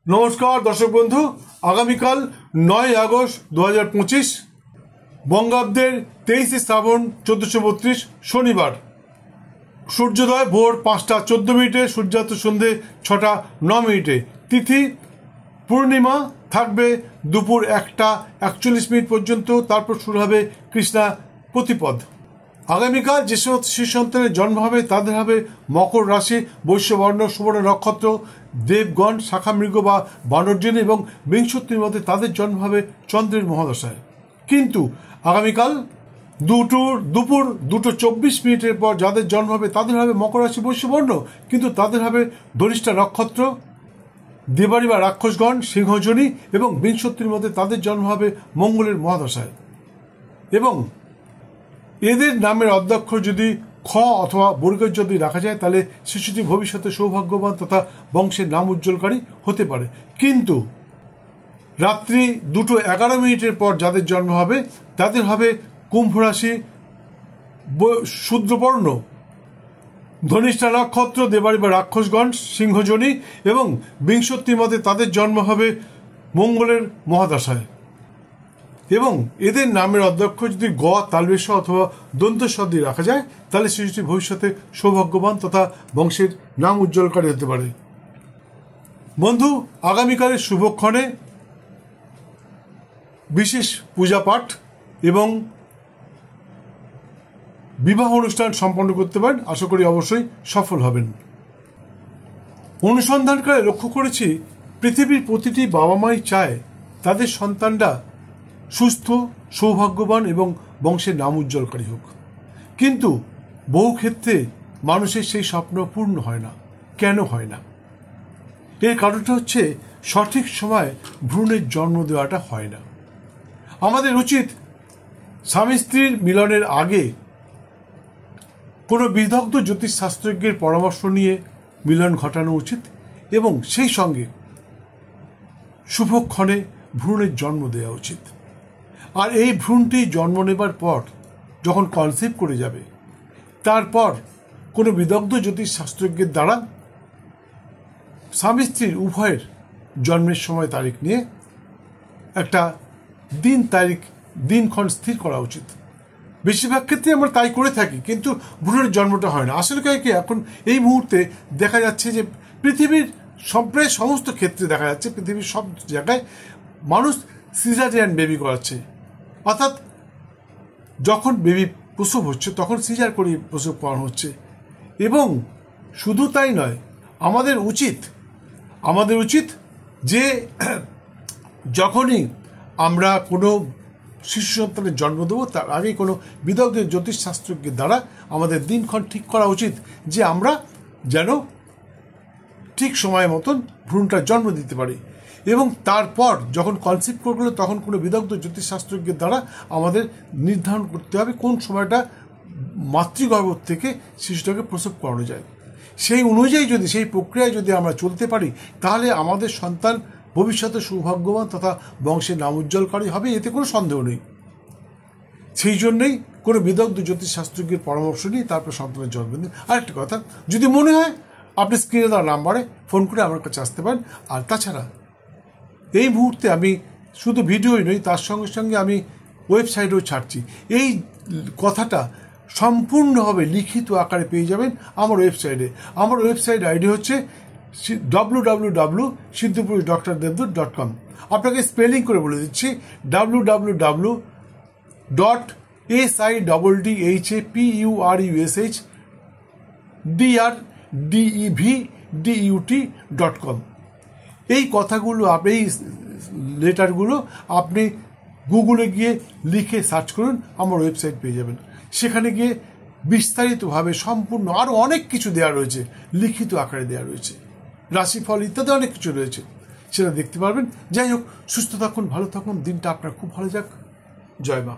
নমস্কার দর্শক বন্ধু, আগামীকাল 9 আগস্ট 2025 বঙ্গাব্দের 23 শ্রাবণ 1432 শনিবার। সূর্যোদয় ভোর 5:14, সূর্যাস্ত সন্ধে 6:09। তিথি পূর্ণিমা, থাকবে দুপুর 1:41 পর্যন্ত, তারপর শুরু হবে কৃষ্ণা প্রতিপদ। আগামীকাল যে সমস্ত শিশু সন্তানের জন্ম হবে তাদের হবে মকর রাশি, বৈশ্যবর্ণ, সুবর্ণ নক্ষত্র, দেবগণ, শাখা মৃগ বা বানরজনী, এবং বিংশতির মধ্যে তাদের জন্ম হবে চন্দ্রের মহাদশায়। কিন্তু আগামীকাল দুপুর 2:24 পর যাদের জন্ম হবে তাদের হবে মকর রাশি, বৈশ্যবর্ণ, কিন্তু তাদের হবে ধনিষ্ঠা নক্ষত্র, দেবাড়ি বা রাক্ষসগণ, সিংহজনী, এবং বিংশতির মধ্যে তাদের জন্ম হবে মঙ্গলের মহাদশায়। এবং এদের নামের অধ্যক্ষর যদি খ অথবা বর্গের যদি রাখা যায় তাহলে শিশুটি ভবিষ্যতে সৌভাগ্যবান তথা বংশের নাম উজ্জ্বলকারী হতে পারে। কিন্তু রাত্রি 2:11 পর যাদের জন্ম হবে তাদের হবে কুম্ভ রাশি, শূদ্রবর্ণ, ধনিষ্ঠা নক্ষত্র, দেবাড়ি বা রাক্ষসগণ, সিংহজনী, এবং বিংশতির মধ্যে তাদের জন্ম হবে মঙ্গলের মহাদশায়। এবং এদের নামের অধ্যক্ষ যদি গ, তালবেশ অথবা দন্তেশ দিয়ে রাখা যায় তাহলে শিশুটি ভবিষ্যতে সৌভাগ্যবান তথা বংশের নাম উজ্জ্বলকারী হতে পারে। বন্ধু, আগামীকালের শুভক্ষণে বিশেষ পূজা পাঠ এবং বিবাহ অনুষ্ঠান সম্পন্ন করতে পারেন। আশা করি অবশ্যই সফল হবেন। অনুসন্ধানকালে লক্ষ্য করেছি পৃথিবীর প্রতিটি বাবা মাই চায় তাদের সন্তানরা সুস্থ, সৌভাগ্যবান এবং বংশের নাম উজ্জ্বলকারী হোক। কিন্তু বহু ক্ষেত্রে মানুষের সেই স্বপ্ন পূর্ণ হয় না। কেন হয় না? এর কারণটা হচ্ছে সঠিক সময় ভ্রূণের জন্ম দেওয়াটা হয় না। আমাদের উচিত স্বামী স্ত্রীর মিলনের আগে কোনো বিদগ্ধ জ্যোতিষশাস্ত্রজ্ঞের পরামর্শ নিয়ে মিলন ঘটানো উচিত, এবং সেই সঙ্গে শুভক্ষণে ভ্রূণের জন্ম দেওয়া উচিত। আর এই ভ্রূণটি জন্ম নেবার পর যখন কনসিভ করে যাবে তারপর কোনো বিদগ্ধ জ্যোতিষশাস্ত্রজ্ঞের দ্বারা স্বামী স্ত্রীর উভয়ের জন্মের সময় তারিখ নিয়ে একটা দিনক্ষণ স্থির করা উচিত। বেশিরভাগ ক্ষেত্রে আমরা তাই করে থাকি, কিন্তু ভ্রূণের জন্মটা হয় না। আসলে কি এখন এই মুহূর্তে দেখা যাচ্ছে যে পৃথিবীর প্রায় সমস্ত ক্ষেত্রে দেখা যাচ্ছে, পৃথিবীর সব জায়গায় মানুষ সিজারিয়ান বেবি করাচ্ছে, অর্থাৎ যখন বেবি প্রসব হচ্ছে তখন সিজার করে প্রসব করানো হচ্ছে। এবং শুধু তাই নয়, আমাদের উচিত যে যখনই আমরা কোনো শিশু সন্তানের জন্ম দেবো তার আগে কোনো বিদগ্ধ জ্যোতিষশাস্ত্রজ্ঞের দ্বারা আমাদের দিনক্ষণ ঠিক করা উচিত, যে আমরা যেন ঠিক সময় মতন ভ্রূণটা জন্ম দিতে পারি। এবং তারপর যখন কনসিভ করলো তখন কোনো বিদগ্ধ জ্যোতিষশাস্ত্রজ্ঞের দ্বারা আমাদের নির্ধারণ করতে হবে কোন সময়টা মাতৃগর্ভ থেকে শিশুটাকে প্রসব করানো যায়। সেই অনুযায়ী সেই প্রক্রিয়ায় যদি আমরা চলতে পারি তাহলে আমাদের সন্তান ভবিষ্যতে সৌভাগ্যবান তথা বংশের নাম উজ্জ্বলকারী হবে, এতে কোনো সন্দেহ নেই। সেই জন্যই কোনো বিদগ্ধ জ্যোতিষশাস্ত্রজ্ঞের পরামর্শ নিয়ে তারপর সন্তানের জন্ম দিন। আরেকটা কথা, যদি মনে হয় আপনি স্ক্রিনে দেওয়া নাম্বারে ফোন করে আমার কাছে আসতে পারেন। আর তাছাড়া এই মুহূর্তে আমি শুধু ভিডিওই নই, তার সঙ্গে সঙ্গে আমি ওয়েবসাইটেও ছাড়ছি। এই কথাটা সম্পূর্ণভাবে লিখিত আকারে পেয়ে যাবেন আমার ওয়েবসাইটে। আমার ওয়েবসাইট আইডি হচ্ছে www.siddhupurushdradevadutt.com। আপনাকে স্পেলিং করে বলে দিচ্ছি, www.siddhupurushdradevadutt.com। এই কথাগুলো, এই লেটারগুলো আপনি গুগলে গিয়ে লিখে সার্চ করুন, আমার ওয়েবসাইট পেয়ে যাবেন। সেখানে গিয়ে বিস্তারিতভাবে সম্পূর্ণ আরও অনেক কিছু দেওয়া রয়েছে, লিখিত আকারে দেওয়া রয়েছে, রাশিফল ইত্যাদি অনেক কিছু রয়েছে, সেটা দেখতে পারবেন। যাই হোক, সুস্থ থাকুন, ভালো থাকুন, দিনটা আপনার খুব ভালো যাক। জয় মা।